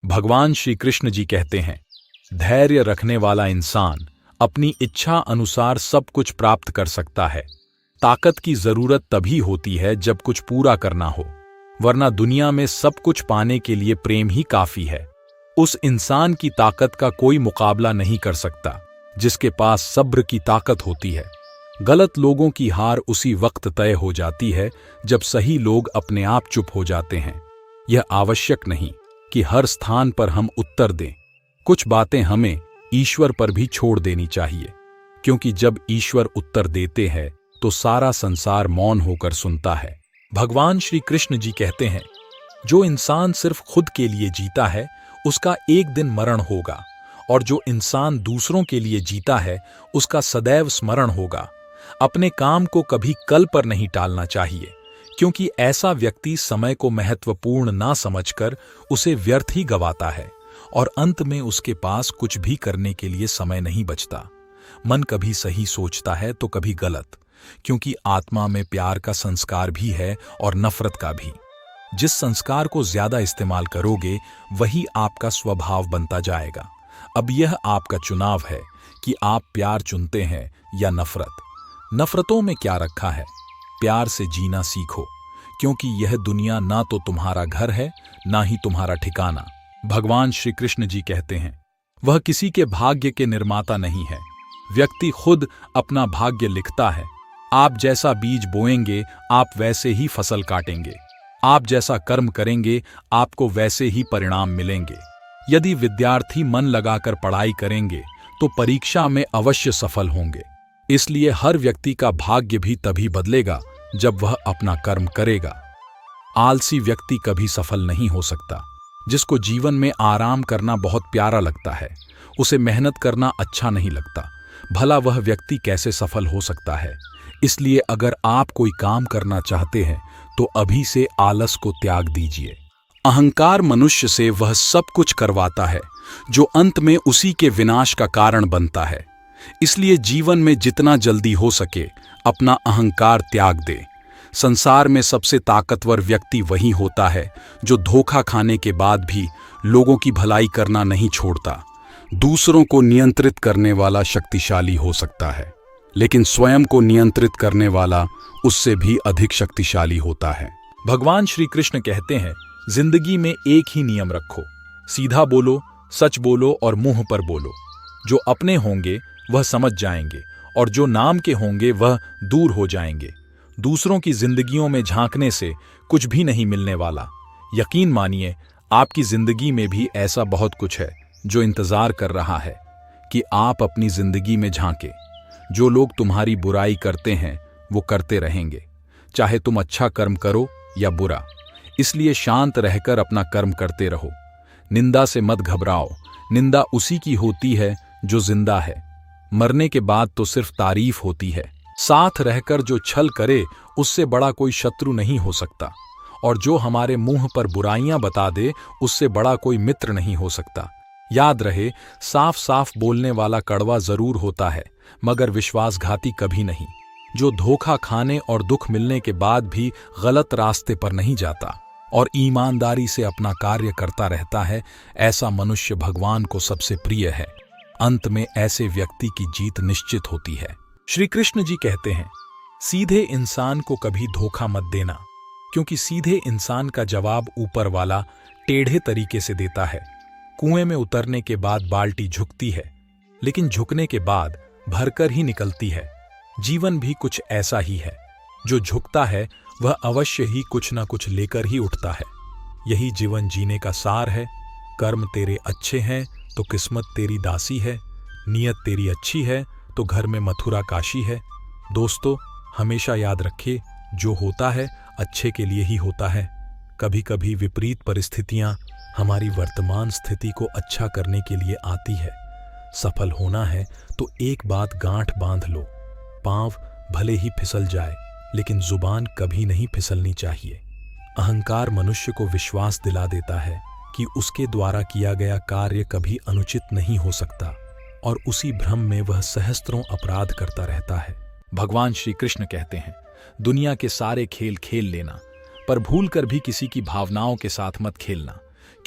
भगवान श्री कृष्ण जी कहते हैं, धैर्य रखने वाला इंसान अपनी इच्छा अनुसार सब कुछ प्राप्त कर सकता है। ताकत की जरूरत तभी होती है जब कुछ पूरा करना हो, वरना दुनिया में सब कुछ पाने के लिए प्रेम ही काफी है। उस इंसान की ताकत का कोई मुकाबला नहीं कर सकता जिसके पास सब्र की ताकत होती है। गलत लोगों की हार उसी वक्त तय हो जाती है जब सही लोग अपने आप चुप हो जाते हैं। यह आवश्यक नहीं कि हर स्थान पर हम उत्तर दें। कुछ बातें हमें ईश्वर पर भी छोड़ देनी चाहिए, क्योंकि जब ईश्वर उत्तर देते हैं तो सारा संसार मौन होकर सुनता है। भगवान श्री कृष्ण जी कहते हैं, जो इंसान सिर्फ खुद के लिए जीता है उसका एक दिन मरण होगा, और जो इंसान दूसरों के लिए जीता है उसका सदैव स्मरण होगा। अपने काम को कभी कल पर नहीं टालना चाहिए, क्योंकि ऐसा व्यक्ति समय को महत्वपूर्ण ना समझकर उसे व्यर्थ ही गवाता है और अंत में उसके पास कुछ भी करने के लिए समय नहीं बचता। मन कभी सही सोचता है तो कभी गलत, क्योंकि आत्मा में प्यार का संस्कार भी है और नफरत का भी। जिस संस्कार को ज्यादा इस्तेमाल करोगे वही आपका स्वभाव बनता जाएगा। अब यह आपका चुनाव है कि आप प्यार चुनते हैं या नफरत। नफरतों में क्या रखा है? प्यार से जीना सीखो, क्योंकि यह दुनिया ना तो तुम्हारा घर है ना ही तुम्हारा ठिकाना। भगवान श्री कृष्ण जी कहते हैं, वह किसी के भाग्य के निर्माता नहीं है। व्यक्ति खुद अपना भाग्य लिखता है। आप जैसा बीज बोएंगे आप वैसे ही फसल काटेंगे। आप जैसा कर्म करेंगे आपको वैसे ही परिणाम मिलेंगे। यदि विद्यार्थी मन लगाकर पढ़ाई करेंगे तो परीक्षा में अवश्य सफल होंगे। इसलिए हर व्यक्ति का भाग्य भी तभी बदलेगा जब वह अपना कर्म करेगा। आलसी व्यक्ति कभी सफल नहीं हो सकता। जिसको जीवन में आराम करना बहुत प्यारा लगता है, उसे मेहनत करना अच्छा नहीं लगता। भला वह व्यक्ति कैसे सफल हो सकता है? इसलिए अगर आप कोई काम करना चाहते हैं तो अभी से आलस को त्याग दीजिए। अहंकार मनुष्य से वह सब कुछ करवाता है जो अंत में उसी के विनाश का कारण बनता है। इसलिए जीवन में जितना जल्दी हो सके अपना अहंकार त्याग दे। संसार में सबसे ताकतवर व्यक्ति वही होता है जो धोखा खाने के बाद भी लोगों की भलाई करना नहीं छोड़ता। दूसरों को नियंत्रित करने वाला शक्तिशाली हो सकता है, लेकिन स्वयं को नियंत्रित करने वाला उससे भी अधिक शक्तिशाली होता है। भगवान श्री कृष्ण कहते हैं, जिंदगी में एक ही नियम रखो, सीधा बोलो, सच बोलो और मुंह पर बोलो। जो अपने होंगे वह समझ जाएंगे और जो नाम के होंगे वह दूर हो जाएंगे। दूसरों की जिंदगियों में झांकने से कुछ भी नहीं मिलने वाला। यकीन मानिए, आपकी जिंदगी में भी ऐसा बहुत कुछ है जो इंतजार कर रहा है कि आप अपनी जिंदगी में झांके। जो लोग तुम्हारी बुराई करते हैं वो करते रहेंगे, चाहे तुम अच्छा कर्म करो या बुरा। इसलिए शांत रहकर अपना कर्म करते रहो। निंदा से मत घबराओ। निंदा उसी की होती है जो जिंदा है। मरने के बाद तो सिर्फ तारीफ होती है। साथ रहकर जो छल करे उससे बड़ा कोई शत्रु नहीं हो सकता, और जो हमारे मुंह पर बुराइयां बता दे उससे बड़ा कोई मित्र नहीं हो सकता। याद रहे, साफ साफ बोलने वाला कड़वा जरूर होता है मगर विश्वासघाती कभी नहीं। जो धोखा खाने और दुख मिलने के बाद भी गलत रास्ते पर नहीं जाता और ईमानदारी से अपना कार्य करता रहता है, ऐसा मनुष्य भगवान को सबसे प्रिय है। अंत में ऐसे व्यक्ति की जीत निश्चित होती है। श्री कृष्ण जी कहते हैं, सीधे इंसान को कभी धोखा मत देना, क्योंकि सीधे इंसान का जवाब ऊपर वाला टेढ़े तरीके से देता है। कुएं में उतरने के बाद बाल्टी झुकती है, लेकिन झुकने के बाद भरकर ही निकलती है। जीवन भी कुछ ऐसा ही है। जो झुकता है वह अवश्य ही कुछ ना कुछ लेकर ही उठता है। यही जीवन जीने का सार है। कर्म तेरे अच्छे हैं तो किस्मत तेरी दासी है। नियत तेरी अच्छी है तो घर में मथुरा काशी है। दोस्तों, हमेशा याद रखिए, जो होता है अच्छे के लिए ही होता है। कभी कभी विपरीत परिस्थितियां हमारी वर्तमान स्थिति को अच्छा करने के लिए आती है। सफल होना है तो एक बात गांठ बांध लो, पांव भले ही फिसल जाए लेकिन जुबान कभी नहीं फिसलनी चाहिए। अहंकार मनुष्य को विश्वास दिला देता है कि उसके द्वारा किया गया कार्य कभी अनुचित नहीं हो सकता, और उसी भ्रम में वह सहस्त्रों अपराध करता रहता है। भगवान श्री कृष्ण कहते हैं, दुनिया के सारे खेल खेल लेना, पर भूल कर भी किसी की भावनाओं के साथ मत खेलना,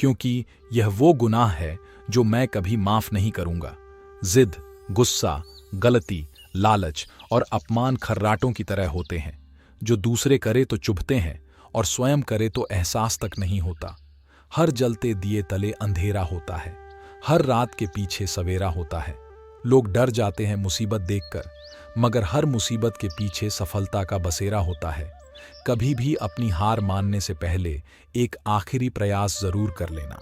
क्योंकि यह वो गुनाह है जो मैं कभी माफ नहीं करूंगा। जिद, गुस्सा, गलती, लालच और अपमान खर्राटों की तरह होते हैं, जो दूसरे करे तो चुभते हैं और स्वयं करे तो एहसास तक नहीं होता। हर जलते दिए तले अंधेरा होता है, हर रात के पीछे सवेरा होता है। लोग डर जाते हैं मुसीबत देखकर, मगर हर मुसीबत के पीछे सफलता का बसेरा होता है। कभी भी अपनी हार मानने से पहले एक आखिरी प्रयास जरूर कर लेना,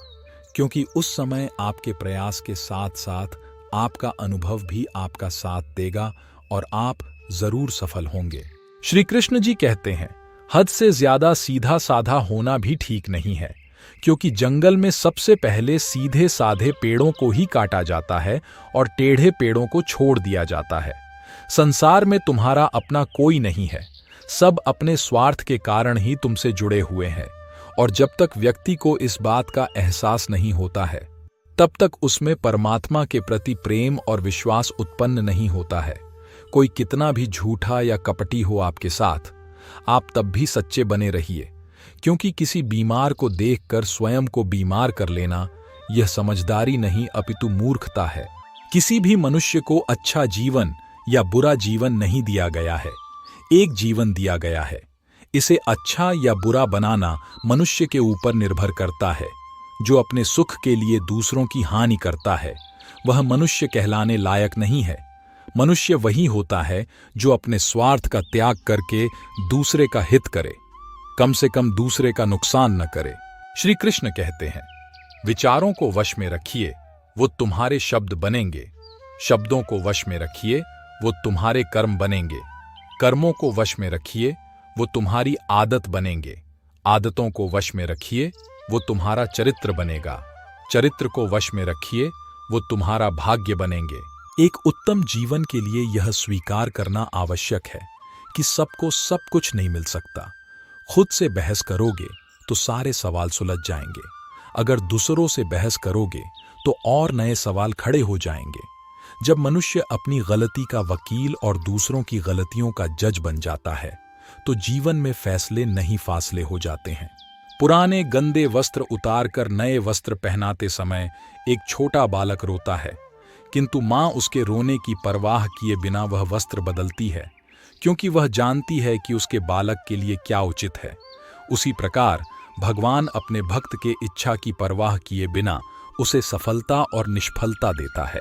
क्योंकि उस समय आपके प्रयास के साथ साथ आपका अनुभव भी आपका साथ देगा और आप जरूर सफल होंगे। श्री कृष्ण जी कहते हैं, हद से ज्यादा सीधा साधा होना भी ठीक नहीं है, क्योंकि जंगल में सबसे पहले सीधे साधे पेड़ों को ही काटा जाता है और टेढ़े पेड़ों को छोड़ दिया जाता है। संसार में तुम्हारा अपना कोई नहीं है, सब अपने स्वार्थ के कारण ही तुमसे जुड़े हुए हैं, और जब तक व्यक्ति को इस बात का एहसास नहीं होता है, तब तक उसमें परमात्मा के प्रति प्रेम और विश्वास उत्पन्न नहीं होता है। कोई कितना भी झूठा या कपटी हो आपके साथ, आप तब भी सच्चे बने रहिए, क्योंकि किसी बीमार को देखकर स्वयं को बीमार कर लेना यह समझदारी नहीं अपितु मूर्खता है। किसी भी मनुष्य को अच्छा जीवन या बुरा जीवन नहीं दिया गया है, एक जीवन दिया गया है। इसे अच्छा या बुरा बनाना मनुष्य के ऊपर निर्भर करता है। जो अपने सुख के लिए दूसरों की हानि करता है, वह मनुष्य कहलाने लायक नहीं है। मनुष्य वही होता है जो अपने स्वार्थ का त्याग करके दूसरे का हित करे, कम से कम दूसरे का नुकसान न करे। श्री कृष्ण कहते हैं, विचारों को वश में रखिए, वो तुम्हारे शब्द बनेंगे। शब्दों को वश में रखिए, वो तुम्हारे कर्म बनेंगे। कर्मों को वश में रखिए, वो तुम्हारी आदत बनेंगे। आदतों को वश में रखिए, वो तुम्हारा चरित्र बनेगा। चरित्र को वश में रखिए, वो तुम्हारा भाग्य बनेंगे। एक उत्तम जीवन के लिए यह स्वीकार करना आवश्यक है कि सबको सब कुछ नहीं मिल सकता। खुद से बहस करोगे तो सारे सवाल सुलझ जाएंगे। अगर दूसरों से बहस करोगे तो और नए सवाल खड़े हो जाएंगे। जब मनुष्य अपनी गलती का वकील और दूसरों की गलतियों का जज बन जाता है, तो जीवन में फैसले नहीं फासले हो जाते हैं। पुराने गंदे वस्त्र उतारकर नए वस्त्र पहनाते समय एक छोटा बालक रोता है, किंतु माँ उसके रोने की परवाह किए बिना वह वस्त्र बदलती है, क्योंकि वह जानती है कि उसके बालक के लिए क्या उचित है। उसी प्रकार भगवान अपने भक्त के इच्छा की परवाह किए बिना उसे सफलता और निष्फलता देता है,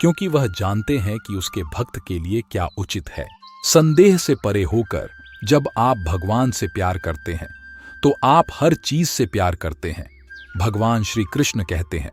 क्योंकि वह जानते हैं कि उसके भक्त के लिए क्या उचित है। संदेह से परे होकर जब आप भगवान से प्यार करते हैं, तो आप हर चीज से प्यार करते हैं। भगवान श्री कृष्ण कहते हैं,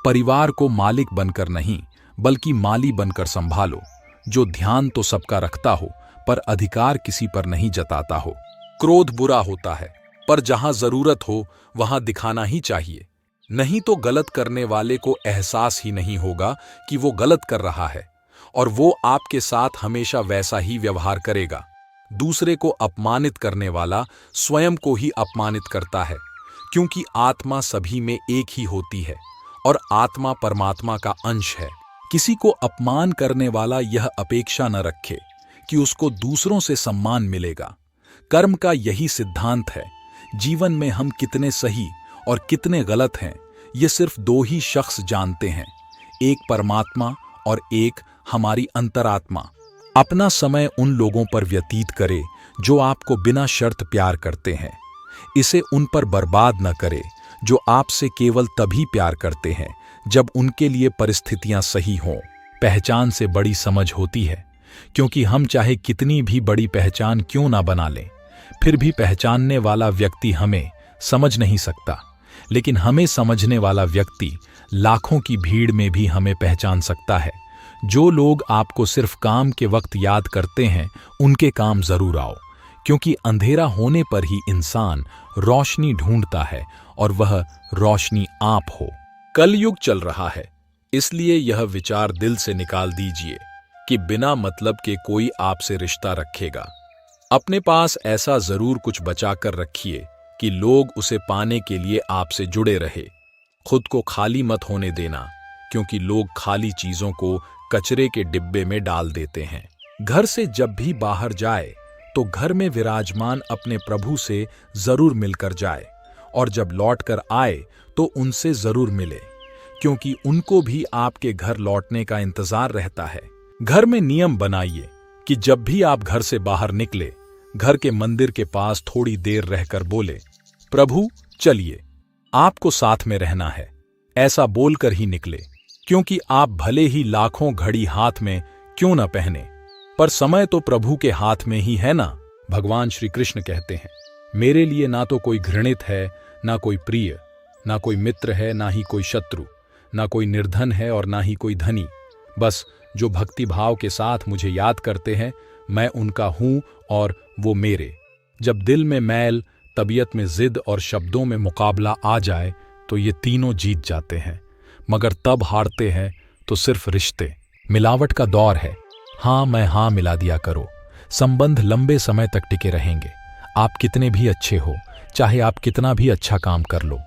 परिवार को मालिक बनकर नहीं बल्कि माली बनकर संभालो, जो ध्यान तो सबका रखता हो पर अधिकार किसी पर नहीं जताता हो। क्रोध बुरा होता है, पर जहां जरूरत हो वहां दिखाना ही चाहिए, नहीं तो गलत करने वाले को एहसास ही नहीं होगा कि वो गलत कर रहा है, और वो आपके साथ हमेशा वैसा ही व्यवहार करेगा। दूसरे को अपमानित करने वाला स्वयं को ही अपमानित करता है, क्योंकि आत्मा सभी में एक ही होती है और आत्मा परमात्मा का अंश है। किसी को अपमान करने वाला यह अपेक्षा न रखे कि उसको दूसरों से सम्मान मिलेगा। कर्म का यही सिद्धांत है। जीवन में हम कितने सही और कितने गलत हैं, ये सिर्फ दो ही शख्स जानते हैं, एक परमात्मा और एक हमारी अंतरात्मा। अपना समय उन लोगों पर व्यतीत करे जो आपको बिना शर्त प्यार करते हैं। इसे उन पर बर्बाद न करे जो आपसे केवल तभी प्यार करते हैं जब उनके लिए परिस्थितियां सही हों। पहचान से बड़ी समझ होती है, क्योंकि हम चाहे कितनी भी बड़ी पहचान क्यों ना बना लें, फिर भी पहचानने वाला व्यक्ति हमें समझ नहीं सकता, लेकिन हमें समझने वाला व्यक्ति लाखों की भीड़ में भी हमें पहचान सकता है। जो लोग आपको सिर्फ काम के वक्त याद करते हैं, उनके काम जरूर आओ, क्योंकि अंधेरा होने पर ही इंसान रोशनी ढूंढता है और वह रोशनी आप हो। कलयुग चल रहा है, इसलिए यह विचार दिल से निकाल दीजिए कि बिना मतलब के कोई आपसे रिश्ता रखेगा। अपने पास ऐसा जरूर कुछ बचा कर रखिए कि लोग उसे पाने के लिए आपसे जुड़े रहे। खुद को खाली मत होने देना, क्योंकि लोग खाली चीजों को कचरे के डिब्बे में डाल देते हैं। घर से जब भी बाहर जाए तो घर में विराजमान अपने प्रभु से जरूर मिलकर जाए और जब लौट कर आए तो उनसे जरूर मिले, क्योंकि उनको भी आपके घर लौटने का इंतजार रहता है। घर में नियम बनाइए कि जब भी आप घर से बाहर निकले, घर के मंदिर के पास थोड़ी देर रहकर बोले, प्रभु चलिए, आपको साथ में रहना है। ऐसा बोलकर ही निकले, क्योंकि आप भले ही लाखों घड़ी हाथ में क्यों न पहने, पर समय तो प्रभु के हाथ में ही है ना। भगवान श्री कृष्ण कहते हैं, मेरे लिए ना तो कोई घृणित है, ना कोई प्रिय, ना कोई मित्र है, ना ही कोई शत्रु, ना कोई निर्धन है और ना ही कोई धनी। बस जो भक्ति भाव के साथ मुझे याद करते हैं, मैं उनका हूं और वो मेरे। जब दिल में मैल, तबीयत में जिद और शब्दों में मुकाबला आ जाए तो ये तीनों जीत जाते हैं, मगर तब हारते हैं तो सिर्फ रिश्ते। मिलावट का दौर है, हाँ मैं हाँ मिला दिया करो। संबंध लंबे समय तक टिके रहेंगे। आप कितने भी अच्छे हो, चाहे आप कितना भी अच्छा काम कर लो,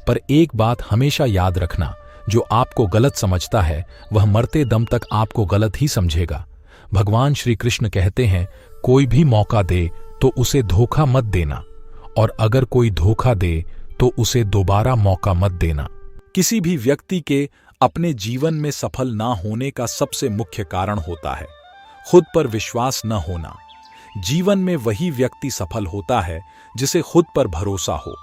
पर एक बात हमेशा याद रखना, जो आपको गलत समझता है वह मरते दम तक आपको गलत ही समझेगा। भगवान श्री कृष्ण कहते हैं, कोई भी मौका दे तो उसे धोखा मत देना, और अगर कोई धोखा दे तो उसे दोबारा मौका मत देना। किसी भी व्यक्ति के अपने जीवन में सफल ना होने का सबसे मुख्य कारण होता है खुद पर विश्वास न होना। जीवन में वही व्यक्ति सफल होता है जिसे खुद पर भरोसा हो।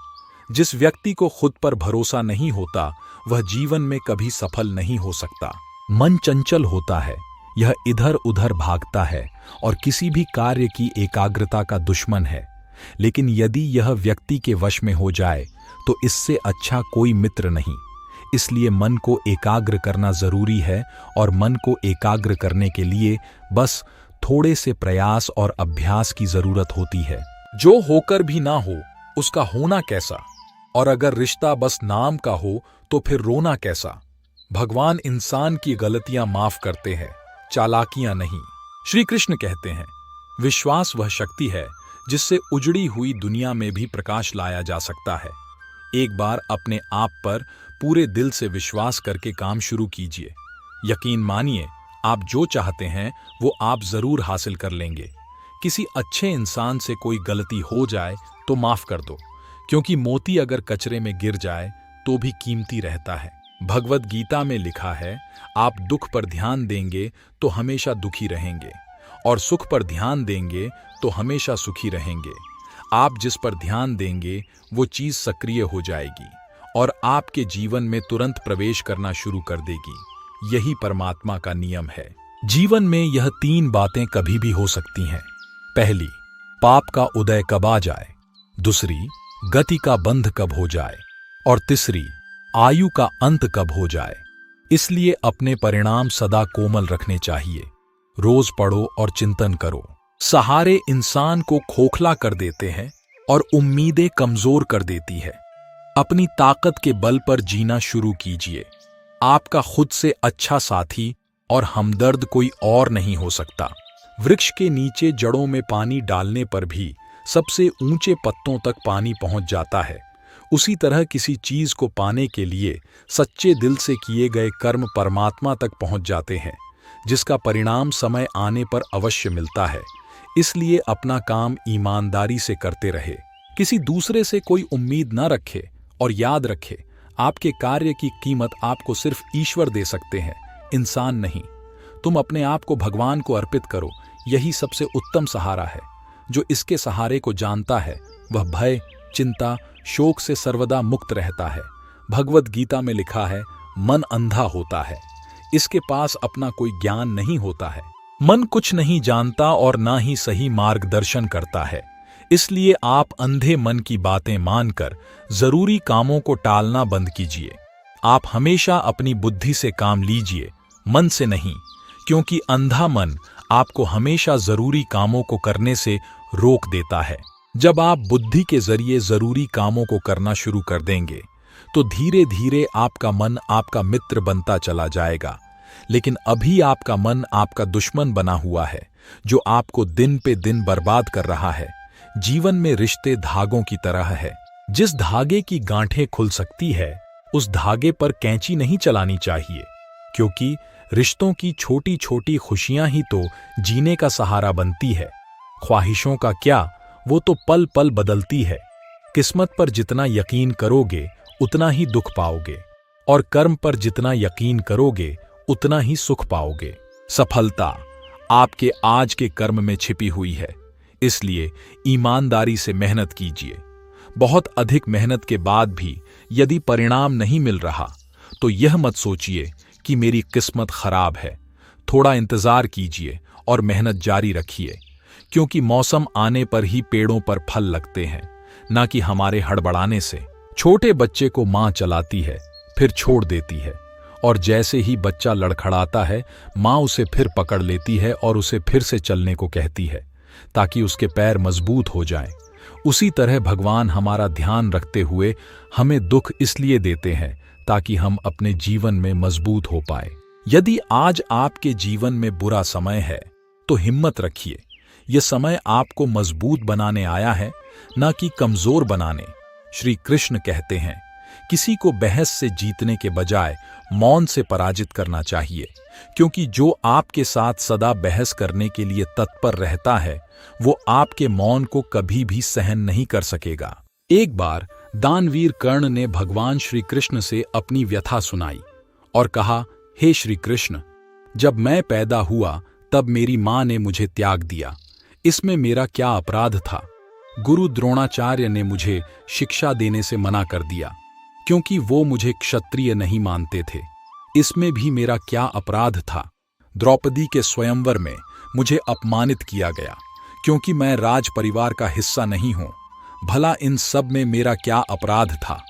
जिस व्यक्ति को खुद पर भरोसा नहीं होता वह जीवन में कभी सफल नहीं हो सकता। मन चंचल होता है, यह इधर उधर भागता है और किसी भी कार्य की एकाग्रता का दुश्मन है। लेकिन यदि यह व्यक्ति के वश में हो जाए तो इससे अच्छा कोई मित्र नहीं। इसलिए मन को एकाग्र करना जरूरी है, और मन को एकाग्र करने के लिए बस थोड़े से प्रयास और अभ्यास की जरूरत होती है। जो होकर भी ना हो उसका होना कैसा, और अगर रिश्ता बस नाम का हो तो फिर रोना कैसा। भगवान इंसान की गलतियां माफ करते हैं, चालाकियां नहीं। श्री कृष्ण कहते हैं, विश्वास वह शक्ति है जिससे उजड़ी हुई दुनिया में भी प्रकाश लाया जा सकता है। एक बार अपने आप पर पूरे दिल से विश्वास करके काम शुरू कीजिए। यकीन मानिए, आप जो चाहते हैं वो आप जरूर हासिल कर लेंगे। किसी अच्छे इंसान से कोई गलती हो जाए तो माफ कर दो, क्योंकि मोती अगर कचरे में गिर जाए तो भी कीमती रहता है। भगवद गीता में लिखा है, आप दुख पर ध्यान देंगे तो हमेशा दुखी रहेंगे, और सुख पर ध्यान देंगे तो हमेशा सुखी रहेंगे। आप जिस पर ध्यान देंगे वो चीज सक्रिय हो जाएगी और आपके जीवन में तुरंत प्रवेश करना शुरू कर देगी। यही परमात्मा का नियम है। जीवन में यह 3 बातें कभी भी हो सकती हैं। पहली, पाप का उदय कब आ जाए। दूसरी, गति का बंध कब हो जाए। और तीसरी, आयु का अंत कब हो जाए। इसलिए अपने परिणाम सदा कोमल रखने चाहिए। रोज पढ़ो और चिंतन करो। सहारे इंसान को खोखला कर देते हैं और उम्मीदें कमजोर कर देती है। अपनी ताकत के बल पर जीना शुरू कीजिए। आपका खुद से अच्छा साथी और हमदर्द कोई और नहीं हो सकता। वृक्ष के नीचे जड़ों में पानी डालने पर भी सबसे ऊंचे पत्तों तक पानी पहुंच जाता है। उसी तरह किसी चीज को पाने के लिए सच्चे दिल से किए गए कर्म परमात्मा तक पहुंच जाते हैं, जिसका परिणाम समय आने पर अवश्य मिलता है। इसलिए अपना काम ईमानदारी से करते रहे, किसी दूसरे से कोई उम्मीद न रखे, और याद रखे, आपके कार्य की कीमत आपको सिर्फ ईश्वर दे सकते हैं, इंसान नहीं। तुम अपने आप को भगवान को अर्पित करो, यही सबसे उत्तम सहारा है। जो इसके सहारे को जानता है वह भय, चिंता, शोक से सर्वदा मुक्त रहता है। भगवद गीता में लिखा है, मन अंधा होता है, इसके पास अपना कोई ज्ञान नहीं होता है। मन कुछ नहीं जानता और ना ही सही मार्गदर्शन करता है। इसलिए आप अंधे मन की बातें मानकर जरूरी कामों को टालना बंद कीजिए। आप हमेशा अपनी बुद्धि से काम लीजिए, मन से नहीं, क्योंकि अंधा मन आपको हमेशा जरूरी कामों को करने से रोक देता है। जब आप बुद्धि के जरिए जरूरी कामों को करना शुरू कर देंगे तो धीरे धीरे आपका मन आपका मित्र बनता चला जाएगा। लेकिन अभी आपका मन आपका दुश्मन बना हुआ है, जो आपको दिन पे दिन बर्बाद कर रहा है। जीवन में रिश्ते धागों की तरह है। जिस धागे की गांठें खुल सकती है उस धागे पर कैंची नहीं चलानी चाहिए, क्योंकि रिश्तों की छोटी छोटी खुशियां ही तो जीने का सहारा बनती है। ख्वाहिशों का क्या, वो तो पल पल बदलती है। किस्मत पर जितना यकीन करोगे उतना ही दुख पाओगे, और कर्म पर जितना यकीन करोगे उतना ही सुख पाओगे। सफलता आपके आज के कर्म में छिपी हुई है, इसलिए ईमानदारी से मेहनत कीजिए। बहुत अधिक मेहनत के बाद भी यदि परिणाम नहीं मिल रहा तो यह मत सोचिए कि मेरी किस्मत खराब है। थोड़ा इंतजार कीजिए और मेहनत जारी रखिए, क्योंकि मौसम आने पर ही पेड़ों पर फल लगते हैं, ना कि हमारे हड़बड़ाने से। छोटे बच्चे को मां चलाती है, फिर छोड़ देती है, और जैसे ही बच्चा लड़खड़ाता है मां उसे फिर पकड़ लेती है और उसे फिर से चलने को कहती है, ताकि उसके पैर मजबूत हो जाएं। उसी तरह भगवान हमारा ध्यान रखते हुए हमें दुख इसलिए देते हैं ताकि हम अपने जीवन में मजबूत हो पाए। यदि आज आपके जीवन में बुरा समय है तो हिम्मत रखिए। यह समय आपको मजबूत बनाने आया है, ना कि कमजोर बनाने। श्री कृष्ण कहते हैं, किसी को बहस से जीतने के बजाय मौन से पराजित करना चाहिए, क्योंकि जो आपके साथ सदा बहस करने के लिए तत्पर रहता है वो आपके मौन को कभी भी सहन नहीं कर सकेगा। एक बार दानवीर कर्ण ने भगवान श्री कृष्ण से अपनी व्यथा सुनाई और कहा, हे श्री कृष्ण, जब मैं पैदा हुआ तब मेरी मां ने मुझे त्याग दिया। इसमें मेरा क्या अपराध था? गुरु द्रोणाचार्य ने मुझे शिक्षा देने से मना कर दिया, क्योंकि वो मुझे क्षत्रिय नहीं मानते थे। इसमें भी मेरा क्या अपराध था? द्रौपदी के स्वयंवर में मुझे अपमानित किया गया, क्योंकि मैं राज परिवार का हिस्सा नहीं हूं। भला इन सब में मेरा क्या अपराध था?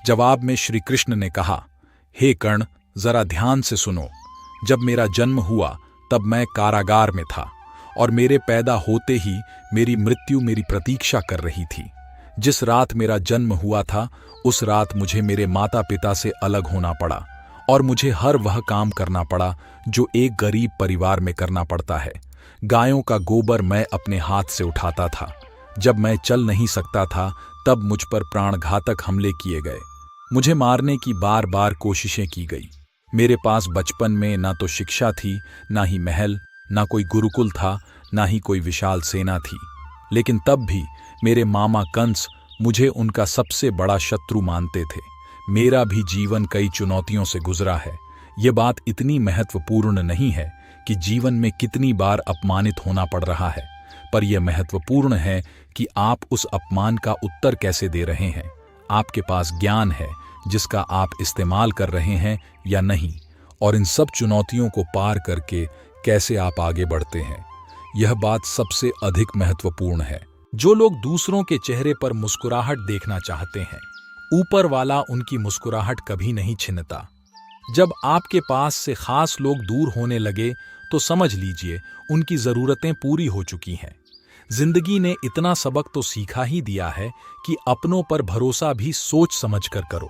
जवाब में श्री कृष्ण ने कहा, हे कर्ण, जरा ध्यान से सुनो। जब मेरा जन्म हुआ तब मैं कारागार में था, और मेरे पैदा होते ही मेरी मृत्यु मेरी प्रतीक्षा कर रही थी। जिस रात मेरा जन्म हुआ था उस रात मुझे मेरे माता पिता से अलग होना पड़ा, और मुझे हर वह काम करना पड़ा जो एक गरीब परिवार में करना पड़ता है। गायों का गोबर मैं अपने हाथ से उठाता था। जब मैं चल नहीं सकता था तब मुझ पर प्राणघातक हमले किए गए। मुझे मारने की बार बार कोशिशें की गई। मेरे पास बचपन में ना तो शिक्षा थी, ना ही महल, ना कोई गुरुकुल था, ना ही कोई विशाल सेना थी। लेकिन तब भी मेरे मामा कंस मुझे उनका सबसे बड़ा शत्रु मानते थे। मेरा भी जीवन कई चुनौतियों से गुजरा है। ये बात इतनी महत्वपूर्ण नहीं है कि जीवन में कितनी बार अपमानित होना पड़ रहा है, पर यह महत्वपूर्ण है कि आप उस अपमान का उत्तर कैसे दे रहे हैं। आपके पास ज्ञान है जिसका आप इस्तेमाल कर रहे हैं या नहीं, और इन सब चुनौतियों को पार करके कैसे आप आगे बढ़ते हैं, यह बात सबसे अधिक महत्वपूर्ण है। जो लोग दूसरों के चेहरे पर मुस्कुराहट देखना चाहते हैं, ऊपर वाला उनकी मुस्कुराहट कभी नहीं छीनता। जब आपके पास से खास लोग दूर होने लगे तो समझ लीजिए उनकी जरूरतें पूरी हो चुकी हैं। जिंदगी ने इतना सबक तो सीखा ही दिया है कि अपनों पर भरोसा भी सोच समझ कर करो।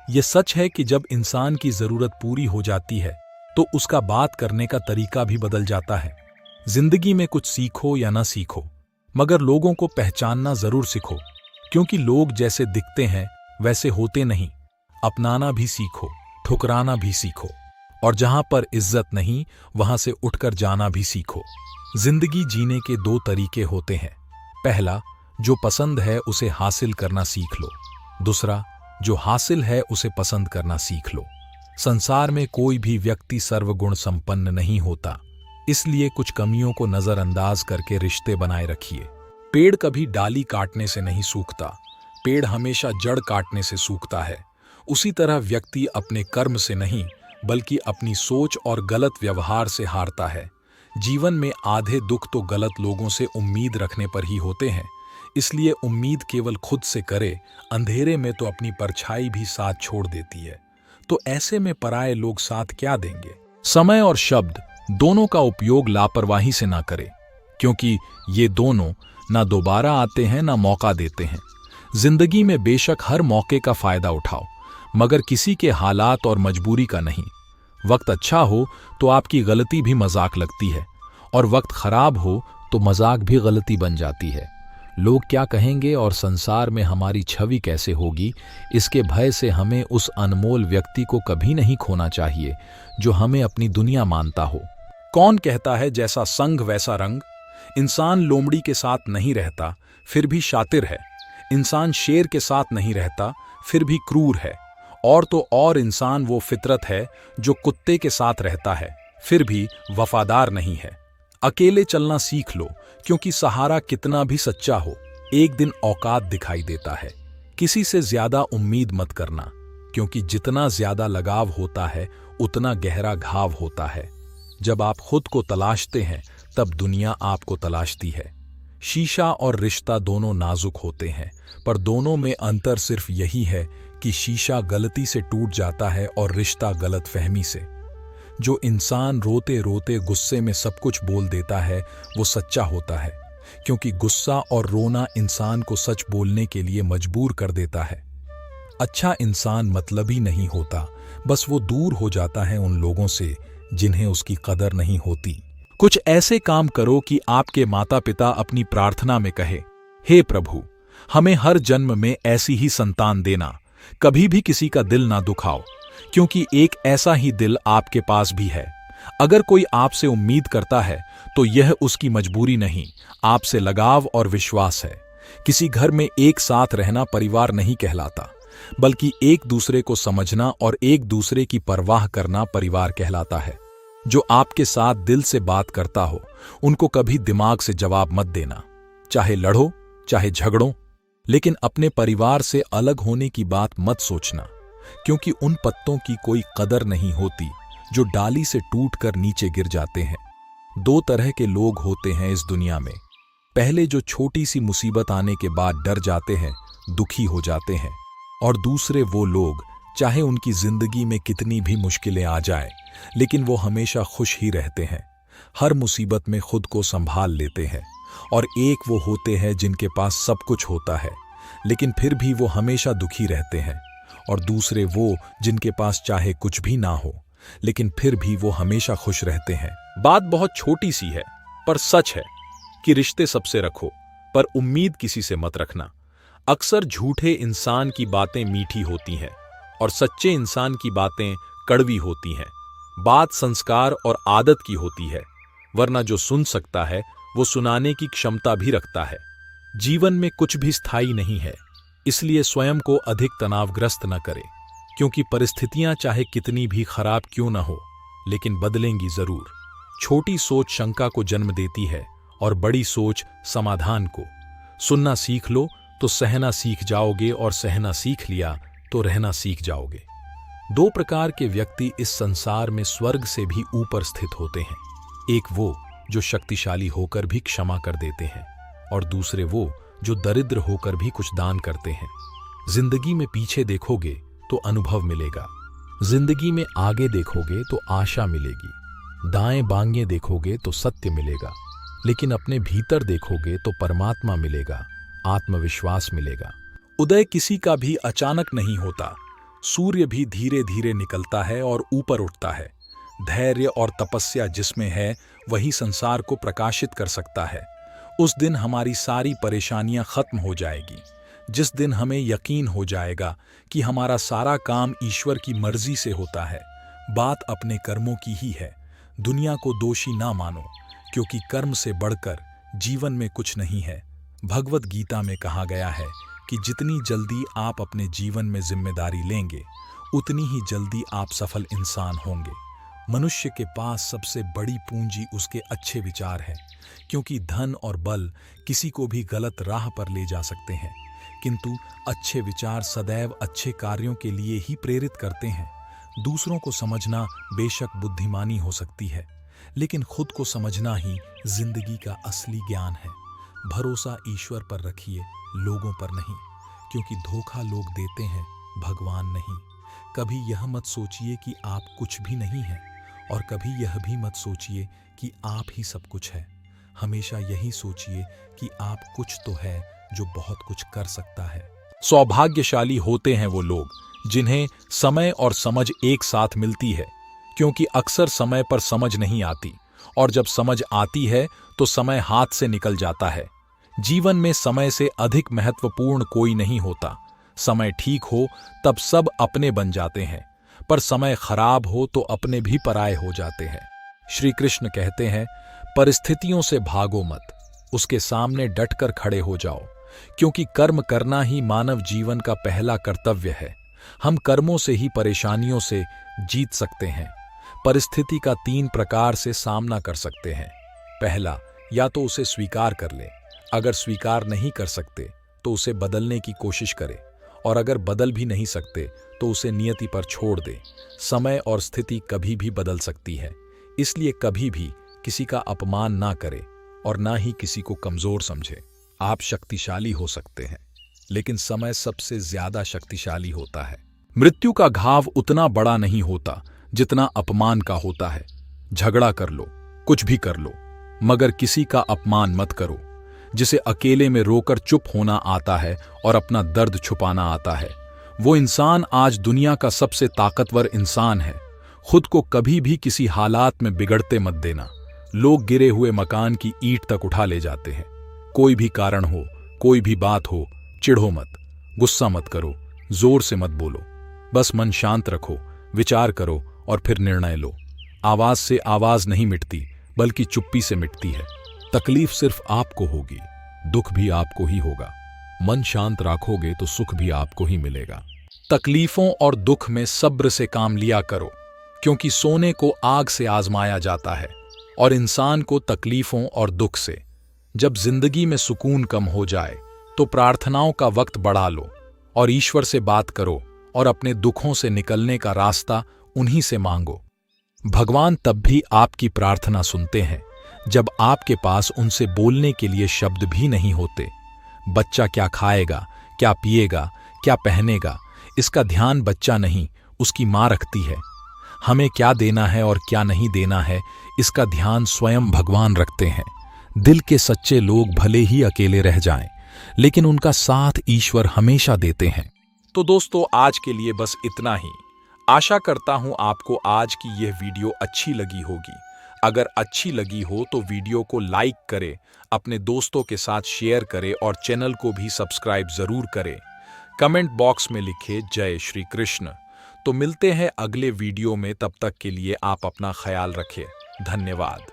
यह सच है कि जब इंसान की जरूरत पूरी हो जाती है तो उसका बात करने का तरीका भी बदल जाता है। जिंदगी में कुछ सीखो या ना सीखो, मगर लोगों को पहचानना जरूर सीखो, क्योंकि लोग जैसे दिखते हैं वैसे होते नहीं। अपनाना भी सीखो, ठुकराना भी सीखो, और जहां पर इज्जत नहीं वहां से उठकर जाना भी सीखो। जिंदगी जीने के दो तरीके होते हैं। पहला, जो पसंद है उसे हासिल करना सीख लो। दूसरा, जो हासिल है उसे पसंद करना सीख लो। संसार में कोई भी व्यक्ति सर्वगुण संपन्न नहीं होता, इसलिए कुछ कमियों को नजरअंदाज करके रिश्ते बनाए रखिए। पेड़ कभी डाली काटने से नहीं सूखता, पेड़ हमेशा जड़ काटने से सूखता है। उसी तरह व्यक्ति अपने कर्म से नहीं बल्कि अपनी सोच और गलत व्यवहार से हारता है। जीवन में आधे दुख तो गलत लोगों से उम्मीद रखने पर ही होते हैं, इसलिए उम्मीद केवल खुद से करे, अंधेरे में तो अपनी परछाई भी साथ छोड़ देती है। तो ऐसे में पराये लोग साथ क्या देंगे। समय और शब्द दोनों का उपयोग लापरवाही से ना करें, क्योंकि ये दोनों ना दोबारा आते हैं ना मौका देते हैं। जिंदगी में बेशक हर मौके का फायदा उठाओ, मगर किसी के हालात और मजबूरी का नहीं। वक्त अच्छा हो तो आपकी गलती भी मजाक लगती है, और वक्त खराब हो तो मजाक भी गलती बन जाती है। लोग क्या कहेंगे और संसार में हमारी छवि कैसे होगी, इसके भय से हमें उस अनमोल व्यक्ति को कभी नहीं खोना चाहिए जो हमें अपनी दुनिया मानता हो। कौन कहता है जैसा संग वैसा रंग। इंसान लोमड़ी के साथ नहीं रहता, फिर भी शातिर है। इंसान शेर के साथ नहीं रहता, फिर भी क्रूर है। और तो और इंसान वो फितरत है जो कुत्ते के साथ रहता है, फिर भी वफादार नहीं है। अकेले चलना सीख लो, क्योंकि सहारा कितना भी सच्चा हो, एक दिन औकात दिखाई देता है। किसी से ज्यादा उम्मीद मत करना, क्योंकि जितना ज्यादा लगाव होता है उतना गहरा घाव होता है। जब आप खुद को तलाशते हैं तब दुनिया आपको तलाशती है। शीशा और रिश्ता दोनों नाजुक होते हैं, पर दोनों में अंतर सिर्फ यही है कि शीशा गलती से टूट जाता है और रिश्ता गलतफहमी से। जो इंसान रोते रोते गुस्से में सब कुछ बोल देता है वो सच्चा होता है, क्योंकि गुस्सा और रोना इंसान को सच बोलने के लिए मजबूर कर देता है। अच्छा इंसान मतलबी नहीं होता, बस वो दूर हो जाता है उन लोगों से जिन्हें उसकी कदर नहीं होती। कुछ ऐसे काम करो कि आपके माता पिता अपनी प्रार्थना में कहे, हे प्रभु, हमें हर जन्म में ऐसी ही संतान देना, कभी भी किसी का दिल ना दुखाओ, क्योंकि एक ऐसा ही दिल आपके पास भी है। अगर कोई आपसे उम्मीद करता है तो यह उसकी मजबूरी नहीं, आपसे लगाव और विश्वास है। किसी घर में एक साथ रहना परिवार नहीं कहलाता, बल्कि एक दूसरे को समझना और एक दूसरे की परवाह करना परिवार कहलाता है। जो आपके साथ दिल से बात करता हो उनको कभी दिमाग से जवाब मत देना, चाहे लड़ो चाहे झगड़ो, लेकिन अपने परिवार से अलग होने की बात मत सोचना, क्योंकि उन पत्तों की कोई कदर नहीं होती जो डाली से टूटकर नीचे गिर जाते हैं। दो तरह के लोग होते हैं इस दुनिया में, पहले जो छोटी सी मुसीबत आने के बाद डर जाते हैं, दुखी हो जाते हैं, और दूसरे वो लोग चाहे उनकी जिंदगी में कितनी भी मुश्किलें आ जाए लेकिन वो हमेशा खुश ही रहते हैं, हर मुसीबत में खुद को संभाल लेते हैं। और एक वो होते हैं जिनके पास सब कुछ होता है लेकिन फिर भी वो हमेशा दुखी रहते हैं, और दूसरे वो जिनके पास चाहे कुछ भी ना हो लेकिन फिर भी वो हमेशा खुश रहते हैं। बात बहुत छोटी सी है पर सच है कि रिश्ते सबसे रखो, पर उम्मीद किसी से मत रखना। अक्सर झूठे इंसान की बातें मीठी होती हैं और सच्चे इंसान की बातें कड़वी होती हैं। बात संस्कार और आदत की होती है, वरना जो सुन सकता है वो सुनाने की क्षमता भी रखता है। जीवन में कुछ भी स्थायी नहीं है, इसलिए स्वयं को अधिक तनावग्रस्त न करें, क्योंकि परिस्थितियां चाहे कितनी भी खराब क्यों न हो लेकिन बदलेंगी जरूर। छोटी सोच शंका को जन्म देती है और बड़ी सोच समाधान को। सुनना सीख लो तो सहना सीख जाओगे, और सहना सीख लिया तो रहना सीख जाओगे। दो प्रकार के व्यक्ति इस संसार में स्वर्ग से भी ऊपर स्थित होते हैं, एक वो जो शक्तिशाली होकर भी क्षमा कर देते हैं, और दूसरे वो जो दरिद्र होकर भी कुछ दान करते हैं। जिंदगी में पीछे देखोगे तो अनुभव मिलेगा, जिंदगी में आगे देखोगे तो आशा मिलेगी, दाएं बाएं देखोगे तो सत्य मिलेगा, लेकिन अपने भीतर देखोगे तो परमात्मा मिलेगा, आत्मविश्वास मिलेगा। उदय किसी का भी अचानक नहीं होता, सूर्य भी धीरे धीरे निकलता है और ऊपर उठता है। धैर्य और तपस्या जिसमें है वही संसार को प्रकाशित कर सकता है। उस दिन हमारी सारी परेशानियां खत्म हो जाएगी, जिस दिन हमें यकीन हो जाएगा कि हमारा सारा काम ईश्वर की मर्जी से होता है। बात अपने कर्मों की ही है। दुनिया को दोषी ना मानो, क्योंकि कर्म से बढ़कर जीवन में कुछ नहीं है। भगवत गीता में कहा गया है कि जितनी जल्दी आप अपने जीवन में जिम्मेदारी लेंगे उतनी ही जल्दी आप सफल इंसान होंगे। मनुष्य के पास सबसे बड़ी पूंजी उसके अच्छे विचार है, क्योंकि धन और बल किसी को भी गलत राह पर ले जा सकते हैं, किंतु अच्छे विचार सदैव अच्छे कार्यों के लिए ही प्रेरित करते हैं। दूसरों को समझना बेशक बुद्धिमानी हो सकती है, लेकिन खुद को समझना ही जिंदगी का असली ज्ञान है। भरोसा ईश्वर पर रखिए, लोगों पर नहीं, क्योंकि धोखा लोग देते हैं, भगवान नहीं। कभी यह मत सोचिए कि आप कुछ भी नहीं हैं, और कभी यह भी मत सोचिए कि आप ही सब कुछ है। हमेशा यही सोचिए कि आप कुछ तो है जो बहुत कुछ कर सकता है। सौभाग्यशाली होते हैं वो लोग जिन्हें समय और समझ एक साथ मिलती है, क्योंकि अक्सर समय पर समझ नहीं आती, और जब समझ आती है तो समय हाथ से निकल जाता है। जीवन में समय से अधिक महत्वपूर्ण कोई नहीं होता। समय ठीक हो तब सब अपने बन जाते हैं, पर समय खराब हो तो अपने भी पराये हो जाते हैं। श्री कृष्ण कहते हैं, परिस्थितियों से भागो मत, उसके सामने डटकर खड़े हो जाओ, क्योंकि कर्म करना ही मानव जीवन का पहला कर्तव्य है। हम कर्मों से ही परेशानियों से जीत सकते हैं। परिस्थिति का 3 प्रकार से सामना कर सकते हैं। पहला, या तो उसे स्वीकार कर ले। अगर स्वीकार नहीं कर सकते तो उसे बदलने की कोशिश करें, और अगर बदल भी नहीं सकते तो उसे नियति पर छोड़ दे। समय और स्थिति कभी भी बदल सकती है, इसलिए कभी भी किसी का अपमान ना करे और ना ही किसी को कमजोर समझे। आप शक्तिशाली हो सकते हैं, लेकिन समय सबसे ज्यादा शक्तिशाली होता है। मृत्यु का घाव उतना बड़ा नहीं होता जितना अपमान का होता है। झगड़ा कर लो, कुछ भी कर लो, मगर किसी का अपमान मत करो। जिसे अकेले में रोकर चुप होना आता है और अपना दर्द छुपाना आता है, वो इंसान आज दुनिया का सबसे ताकतवर इंसान है। खुद को कभी भी किसी हालात में बिगड़ते मत देना। लोग गिरे हुए मकान की ईंट तक उठा ले जाते हैं। कोई भी कारण हो, कोई भी बात हो, चिढ़ो मत, गुस्सा मत करो, जोर से मत बोलो। बस मन शांत रखो, विचार करो और फिर निर्णय लो। आवाज से आवाज नहीं मिटती, बल्कि चुप्पी से मिटती है। तकलीफ सिर्फ आपको होगी, दुख भी आपको ही होगा। मन शांत रखोगे तो सुख भी आपको ही मिलेगा। तकलीफों और दुख में सब्र से काम लिया करो, क्योंकि सोने को आग से आजमाया जाता है और इंसान को तकलीफों और दुख से। जब जिंदगी में सुकून कम हो जाए तो प्रार्थनाओं का वक्त बढ़ा लो और ईश्वर से बात करो और अपने दुखों से निकलने का रास्ता उन्हीं से मांगो। भगवान तब भी आपकी प्रार्थना सुनते हैं जब आपके पास उनसे बोलने के लिए शब्द भी नहीं होते। बच्चा क्या खाएगा, क्या पिएगा, क्या पहनेगा, इसका ध्यान बच्चा नहीं, उसकी मां रखती है। हमें क्या देना है और क्या नहीं देना है, इसका ध्यान स्वयं भगवान रखते हैं। दिल के सच्चे लोग भले ही अकेले रह जाएं, लेकिन उनका साथ ईश्वर हमेशा देते हैं। तो दोस्तों, आज के लिए बस इतना ही। आशा करता हूं आपको आज की यह वीडियो अच्छी लगी होगी। अगर अच्छी लगी हो तो वीडियो को लाइक करें, अपने दोस्तों के साथ शेयर करें और चैनल को भी सब्सक्राइब जरूर करें। कमेंट बॉक्स में लिखे जय श्री कृष्ण। तो मिलते हैं अगले वीडियो में, तब तक के लिए आप अपना ख्याल रखें। धन्यवाद।